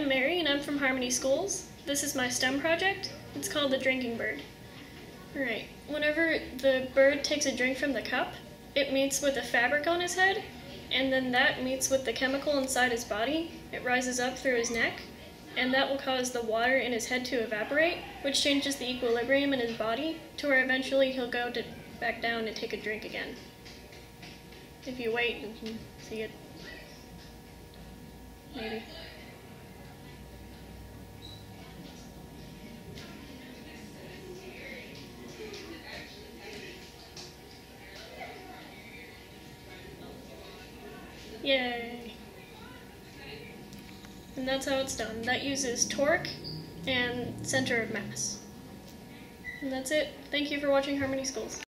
I'm Mary and I'm from Harmony Schools. This is my STEM project. It's called the drinking bird. Alright, whenever the bird takes a drink from the cup, it meets with a fabric on his head, and then that meets with the chemical inside his body. It rises up through his neck, and that will cause the water in his head to evaporate, which changes the equilibrium in his body to where eventually he'll go back down and take a drink again. If you wait, you can see it. Maybe. Yay! And that's how it's done. That uses torque and center of mass. And that's it. Thank you for watching Harmony Schools.